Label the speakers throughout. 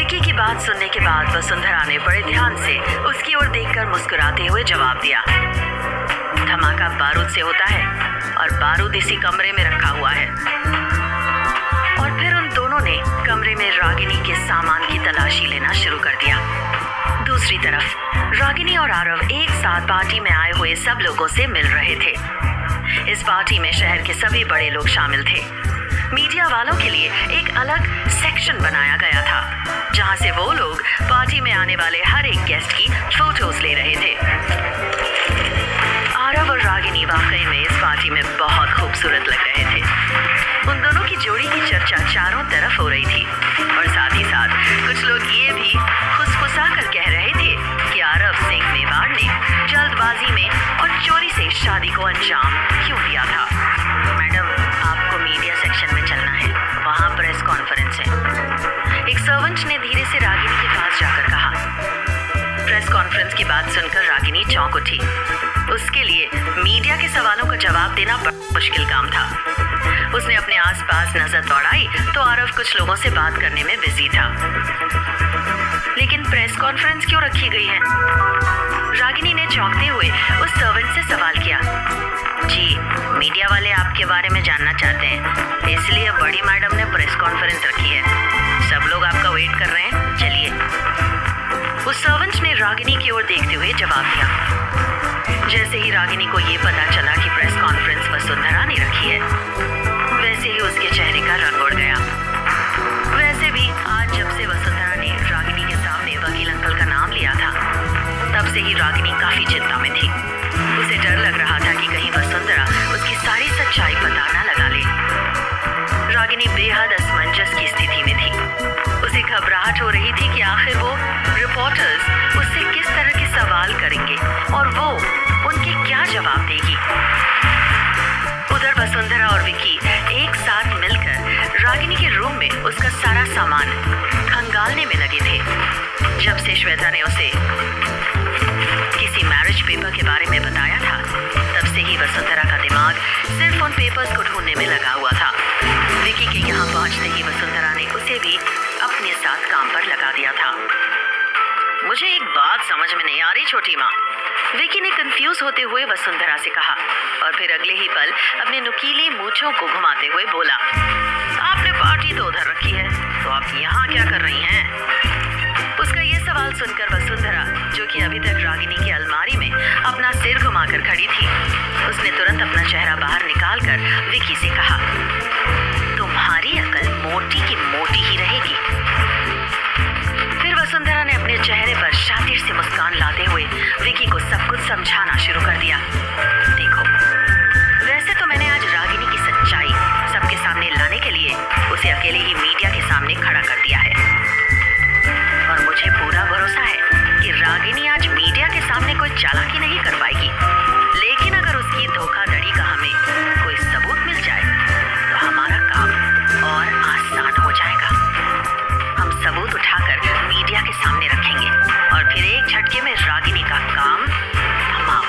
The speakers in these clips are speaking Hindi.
Speaker 1: विकी की बात सुनने के बाद वसुंधरा ने बड़े ध्यान से उसकी ओर देखकर मुस्कुराते हुए जवाब दिया, धमाका बारूद से होता है और बारूद इसी कमरे में रखा हुआ है। और फिर उन दोनों ने कमरे में रागिनी के सामान की तलाशी लेना शुरू कर दिया। दूसरी तरफ रागिनी और आरव एक साथ पार्टी में आए हुए सब लोगों से मिल रहे थे। इस पार्टी में शहर के सभी बड़े लोग शामिल थे। मीडिया वालों के लिए एक अलग सेक्शन बनाया गया था, जहां से वो लोग पार्टी में आने वाले हर एक गेस्ट की फोटोज ले रहे थे। आरव और रागिनी वाकई में इस पार्टी में बहुत खूबसूरत लग रहे थे। उन दोनों की जोड़ी की चर्चा चारों तरफ हो रही थी और साथ ही साथ कुछ लोग ये भी फुसफुसा कर कह रहे थे कि आरव सिंह मेवाड़ ने जल्दबाजी में और चोरी से शादी को अंजाम क्यों दिया था। मैडम, आपको मीडिया सेक्शन में चलना है, वहाँ प्रेस कॉन्फ्रेंस है, एक सर्वेंट ने धीरे से रागिनी के पास जाकर कहा। प्रेस कॉन्फ्रेंस की बात सुनकर रागिनी चौंक उठी। उसके लिए मीडिया के सवालों का जवाब देना बड़ा मुश्किल काम था। उसने अपने आसपास नजर दौड़ाई तो आरव कुछ लोगों से बात करने में बिजी था। लेकिन प्रेस कॉन्फ्रेंस क्यों रखी गई है? रागिनी ने चौंकते हुए उस सर्वेंट से सवाल किया। जी, मीडिया वाले आपके बारे में जानना चाहते हैं, इसलिए बड़ी मैडम ने प्रेस कॉन्फ्रेंस रखी है। सब लोग आपका वेट कर रहे हैं, चलिए। उस सर्वेंट ने रागिनी की ओर देखते हुए जवाब दिया। जैसे ही रागिनी को ये पता चला कि प्रेस कॉन्फ्रेंस वसुंधरा ने रखी है, वैसे ही उसके चेहरे का रंग उड़ गया। वैसे भी आज जब से वसुंधरा ने रागिनी के सामने वकील अंकल का नाम लिया था, तब से ही रागिनी काफी चिंता में थी। उसे डर लग रहा था कि कहीं वसुंधरा उसकी सारी सच्चाई पता न लगा ले। रागिनी बेहद असमंजस की स्थिति में थी। उसे घबराहट हो रही थी कि आखिर वो रिपोर्टर्स उससे किस तरह के सवाल करेंगे और वो उनके क्या जवाब देगी। उधर वसुंधरा और विकी एक साथ मिलकर रागिनी के रूम में उसका सारा सामान खंगालने में लगे थे। जब से श्वेता ने उसे किसी मैरिज पेपर के बारे में बताया था, तब से ही वसुंधरा का दिमाग सिर्फ उन पेपर्स को ढूंढने में लगा हुआ था। विकी के यहाँ पहुंचते ही वसुंधरा ने उसे भी अपने साथ काम पर लगा दिया था। मुझे एक बात समझ में नहीं आ रही छोटी माँ, विकी ने कंफ्यूज होते हुए वसुंधरा से कहा और फिर अगले ही पल अपने नुकीली मूंछों को घुमाते हुए बोला, आपने पार्टी तो उधर रखी है, तो आप यहाँ क्या कर रही हैं? उसका ये सवाल सुनकर वसुंधरा, जो कि अभी तक रागिनी की अलमारी में अपना सिर घुमाकर खड़ी थी, उसने तुरंत अपना चेहरा बाहर निकालकर विकी से कहा, तुम्हारी अकल मोटी की मोटी ही रहेगी। फिर वसुंधरा ने अपने चेहरे पर शातिर से मुस्कान लाते हुए विकी को सब कुछ समझाना शुरू कर दिया। देखो, वैसे तो मैंने आज रागिनी की सच्चाई सबके सामने लाने के लिए उसे अकेले ही मीडिया के सामने खड़ा कर दिया है, और मुझे पूरा भरोसा है कि रागिनी आज मीडिया के सामने कोई चालाकी नहीं कर पाएगी। लेकिन अगर उसकी धोखाधड़ी का हमें कोई सबूत मिल जाए तो हमारा काम और आसान हो जाएगा। हम सबूत उठाकर मीडिया के सामने रखेंगे और फिर एक झटके में रागिनी का काम तमाम।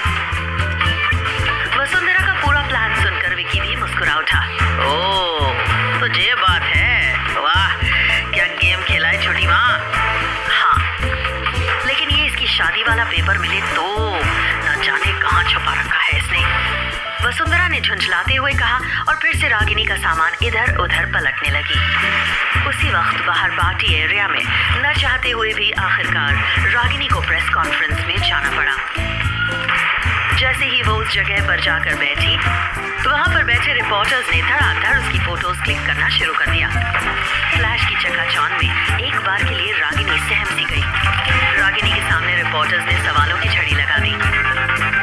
Speaker 1: वसुंधरा का पूरा प्लान सुनकर विकी भी मुस्कुरा उठा। ओह, तो ये बात है, वाह, क्या गेम खेला है छोटी माँ। हाँ, लेकिन ये इसकी शादी वाला पेपर मिले तो न जाने कहाँ छुपा रखा है इसने, वसुंधरा ने झुंझलाते हुए कहा और फिर से रागिनी का सामान इधर उधर पलटने लगी। उसी वक्त बाहर पार्टी एरिया में न चाहते हुए भी आखिरकार रागिनी को प्रेस कॉन्फ्रेंस में जाना पड़ा। जैसे ही वो उस जगह पर जाकर बैठी, वहां पर बैठे रिपोर्टर्स ने धड़ाधड़ उसकी फोटोज क्लिक करना शुरू कर दिया। फ्लैश की चकाचौंध में एक बार के लिए रागिनी सहम सी गई। रागिनी के सामने रिपोर्टर्स ने सवालों की झड़ी लगा दी।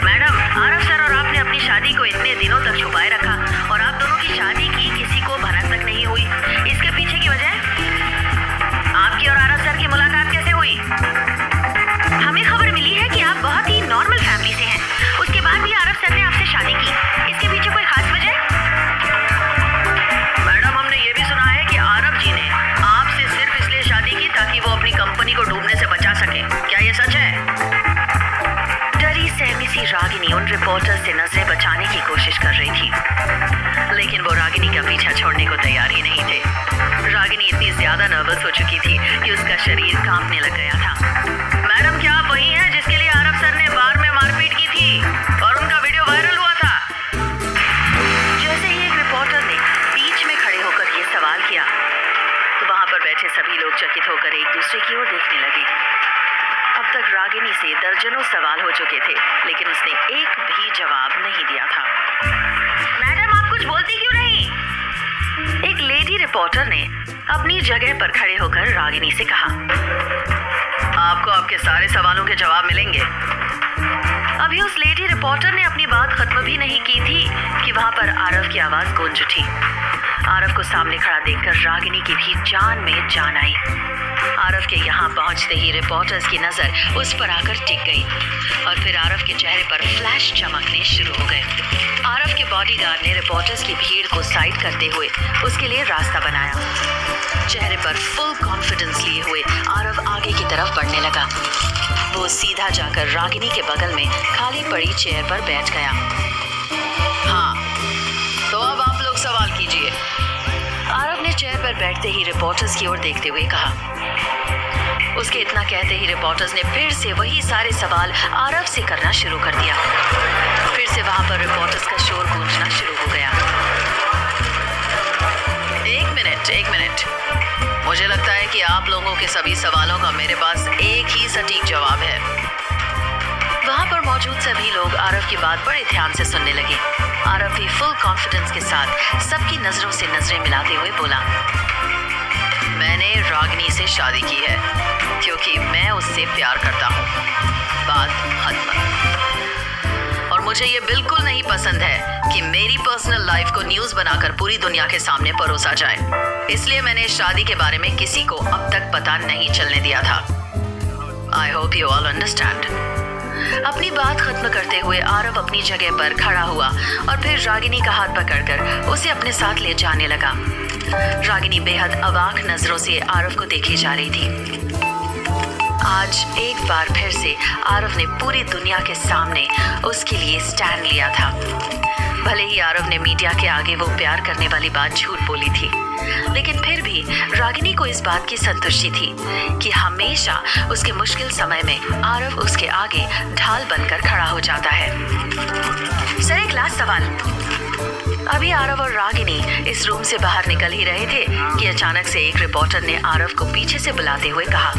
Speaker 1: मैडम, आरव सर और आपने अपनी शादी को इतने दिनों तक छुपाए रखा और आप दोनों की शादी की किसी को भनक तक नहीं हुई। इसके पीछे की वजह? आपकी और आरव सर की मुलाकात कैसे हुई? हमें खबर मिली है कि आप बहुत ही नॉर्मल फैमिली से हैं। उसके बाद भी आरव सर ने आपसे शादी की। इसके पीछे कोई खास वजह? मैडम, हमने ये भी सुना है कि आरव जी ने आपसे सिर्फ इसलिए शादी की ताकि वो अपनी कंपनी को डूबने से बचा सके। क्या ये सच है? डरी सहमी सी रागिनी उन रिपोर्टर से नजरें बचाने की कोशिश कर रही थी, लेकिन वो रागिनी का पीछा छोड़ने को तैयार ही नहीं थे। रागिनी इतनी ज्यादा नर्वस हो चुकी थी कि उसका शरीर कांपने लग गया था। मैडम, क्या आप वही हैं जिसके लिए आरव सर ने बार में मारपीट की थी और उनका वीडियो वायरल हुआ था? जैसे ही एक रिपोर्टर ने बीच में खड़े होकर ये सवाल किया तो वहां पर बैठे सभी लोग चकित होकर एक दूसरे की ओर देखने लगे। अब तक रागिनी से दर्जनों सवाल हो चुके थे, लेकिन उसने एक भी जवाब नहीं दिया था। मैडम, आप कुछ बोलती क्यों नहीं? एक लेडी रिपोर्टर ने अपनी जगह पर खड़े होकर रागिनी से कहा। आपको आपके सारे सवालों के जवाब मिलेंगे। अभी उस लेडी रिपोर्टर ने अपनी बात खत्म भी नहीं की थी कि वहां पर आरव की आवाज गूंज उठी। आरव को सामने खड़ा देखकर रागिनी की भी जान में जान आई। आरव के यहाँ पहुंचते ही रिपोर्टर्स की नजर उस पर आकर टिक गई और फिर आरव के चेहरे पर फ्लैश चमकने शुरू हो गए। आरव के बॉडीगार्ड ने रिपोर्टर्स की भीड़ को साइड करते हुए उसके लिए रास्ता बनाया। चेहरे पर फुल कॉन्फिडेंस लिए हुए आरव आगे की तरफ बढ़ने लगा। वो सीधा जाकर रागिनी के बगल में खाली पड़ी चेयर पर बैठ गया। हाँ, तो अब आप लोग सवाल कीजिए। आरव ने चेयर पर बैठते ही रिपोर्टर्स की ओर देखते हुए कहा। उसके इतना कहते ही रिपोर्टर्स ने फिर से वही सारे सवाल आरव से करना शुरू कर दिया। फिर से वहां पर रिपोर्टर्स का शोर गूंजना शुरू हो गया। एक मिनट, मुझे लगता है कि आप लोगों के सभी सवालों का मेरे पास एक ही सटीक जवाब है। वहां पर मौजूद सभी लोग आरव की बात बड़े ध्यान से सुनने लगे। आरव भी फुल कॉन्फिडेंस के साथ सबकी नजरों से नजरें मिलाते हुए बोला। मैंने रागिनी से शादी की है क्योंकि मैं उससे प्यार करता हूँ। बात खत्म। और मुझे ये बिल्कुल नहीं पसंद है कि मेरी पर्सनल लाइफ को न्यूज़ बनाकर पूरी दुनिया के सामने परोसा जाए। इसलिए मैंने इस शादी के बारे में किसी को अब तक पता नहीं चलने दिया था। I hope you all understand. अपनी बात खत्म करते हुए आरव अपनी जगह पर खड़ा हुआ और फिर रागिनी का हाथ पकड़कर उसे अपने साथ ले जाने लगा। रागिनी बेहद अवाक नजरों से आरव को देखे जा रही थी। आज एक बार फिर से आरव ने पूरी दुनिया के सामने उसके लिए स्टैंड लिया था। भले ही आरव ने मीडिया के आगे वो प्यार करने वाली बात झूठ बोली थी, लेकिन फिर भी रागिनी को इस बात की संतुष्टि थी कि हमेशा उसके मुश्किल समय में आरव उसके आगे ढाल बनकर खड़ा हो जाता है। सर, एक लास्ट सवाल। अभी आरव और रागिनी इस रूम से बाहर निकल ही रहे थे कि अचानक से एक रिपोर्टर ने आरव को पीछे से बुलाते हुए कहा,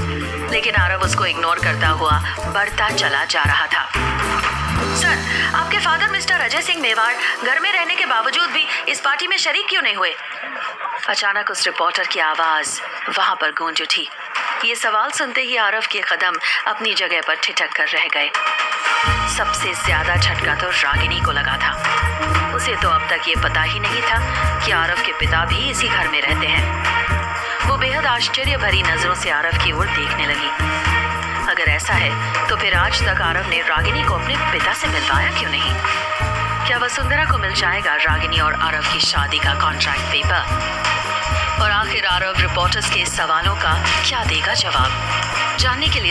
Speaker 1: लेकिन आरव उसको इग्नोर करता हुआ बढ़ता चला जा रहा था। सर, आपके फादर मिस्टर अजय सिंह मेवाड़ घर में रहने के बावजूद भी इस पार्टी में शरीक क्यों नहीं हुए? अचानक उस रिपोर्टर की आवाज वहां पर गूंज उठी। ये सवाल सुनते ही आरव के कदम अपनी जगह पर ठिठक कर रह गए। सबसे ज्यादा झटका तो रागिनी को लगा था। उसे तो अब तक ये पता ही नहीं था कि आरव के पिता भी इसी घर में रहते हैं। वो बेहद आश्चर्य भरी नजरों से आरव की ओर देखने लगी। अगर ऐसा है तो फिर आज तक आरव ने रागिनी को अपने पिता से मिलवाया क्यों नहीं? क्या वसुंधरा को मिल जाएगा रागिनी और आरव की शादी का कॉन्ट्रैक्ट पेपर? और आखिर आरव रिपोर्टर्स के सवालों का क्या देगा जवाब? जानने के लिए